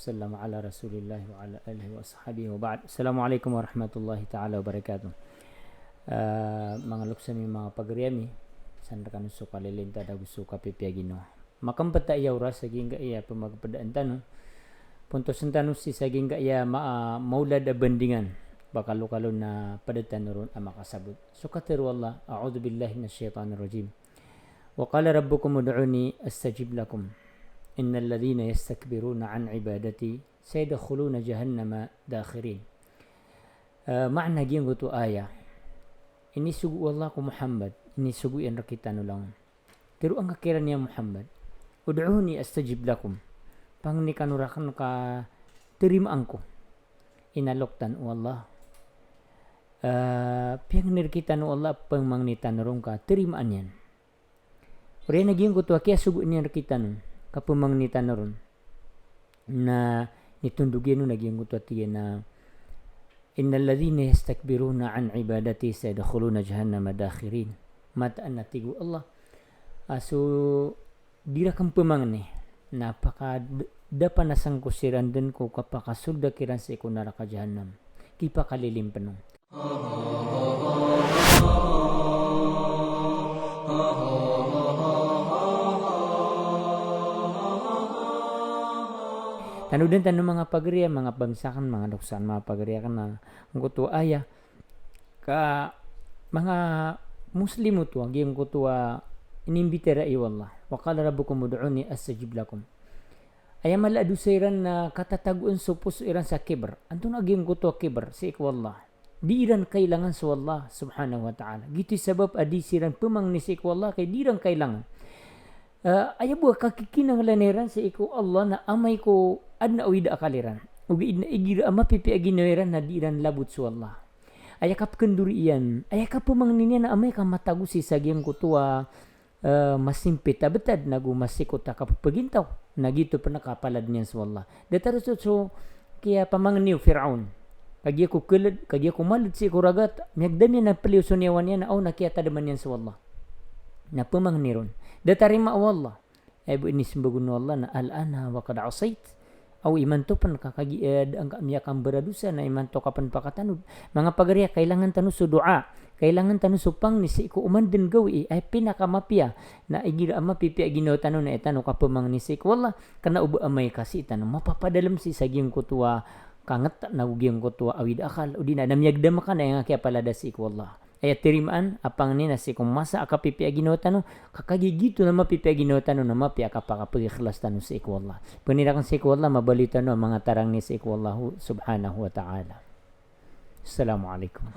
wasallam ala rasulillah wa ala alihi wa sahbihi wa ba'd. Assalamualaikum warahmatullahi ta'ala wabarakatuh. Mga luksami mga pagriyami sandakan suka lilinta da suka pipiagino makampata iya ura saging iya pemagpadaan tanu punto sentanu si saging iya maulad da bandingan bakal kalo na padatan ron ang makasabot. Sukatiru Allah, a'udhu billahi minasyaitanir rajim. Wa qala rabbukum ud'uni astajib lakum. Innal ladhina yastakbiruna an ibadati sayadkhuluna jahannama dakhirin. Makna giyan ko aya. Ini sugu Allah ko Muhammad, ini sugu yan rakita no lang. Pero ang kakiran niya Muhammad, ud'uni astajib lakum. Pang ni kanurakan ka tirimaan ko. Inaloktan o Allah. Piyang nirkita no Allah pang mangnitan ron ka tirimaan yan. Uri naging ko to kaya sugu niya nakita no kapamangnitan ron na nitundugin no naging ko to tiya na innal ladhina yastakbiruna an ibadati sayadkhuluna jahannama dakhirin. Mataan na tigo Allah. So dira kang pamangni napaka dapa nasang kusiran din ko kapakasulda kiran sa iko naraka jahannam. Kipa kalilim panong. Tanudan tanu mga pagriya, mga bagsakan, mga luksan, mga pagriya kan na nguto aya ka mga muslim to agim ko to inimbitera iwallah wa qala rabbukum ud'uni astajib lakum. Aya maladu sayran na katataguan supos iran sa kibr. Antun agim ko to kibr si ikwallah. Di iran kailangan sa Allah subhanahu wa ta'ala. Gitu sabab adi siran pemang ni si ikwallah kay di iran kailangan. Aya buah kakikinang laniran sa iku Allah na amay ko adna uida akaliran. Ugi idna igira ama pipi aginoiran na di iran labut sa Allah. Aya kap kendurian. Aya kap pemang niya na amay ka matagusi sa giyang kutua masimpit abetad nagu masikot akapagintaw nagito pa nakapalad niyan sa Allah. Dataros so kaya pamangniw Firaun kagya ko kulad kagya ko malad si kuragat miyagdan na paliw sunyawan niya na nakiyata daman niyan sa Allah na pamangniron datarima Allah ay bu inisbagun Allah na alana wa qad asait aw iman to pan kakagi ang miya kang beradusa na iman to kapan pakatanud mga pagariya kailangan tanu sa doa kailangan tanu supang ni si ko uman din gawi ay pinakamapya na igira ama pipi agino tanu na etano kapamang ni si ko wala kana ubo amay kasi tanu mapapadalam si saging kutua kanget na ugyang kutua awid akal udina namyagdam ka na nga kaya palada si ko wala ay tirimaan apang ni na si kung masa akapipi agino tanu kakagigito na mapipi agino tanu na mapya kapakapagikhlas tanu si ko wala panirakan si ko wala mabalita no mga tarang ni si ko wala subhanahu wa ta'ala. Assalamualaikum.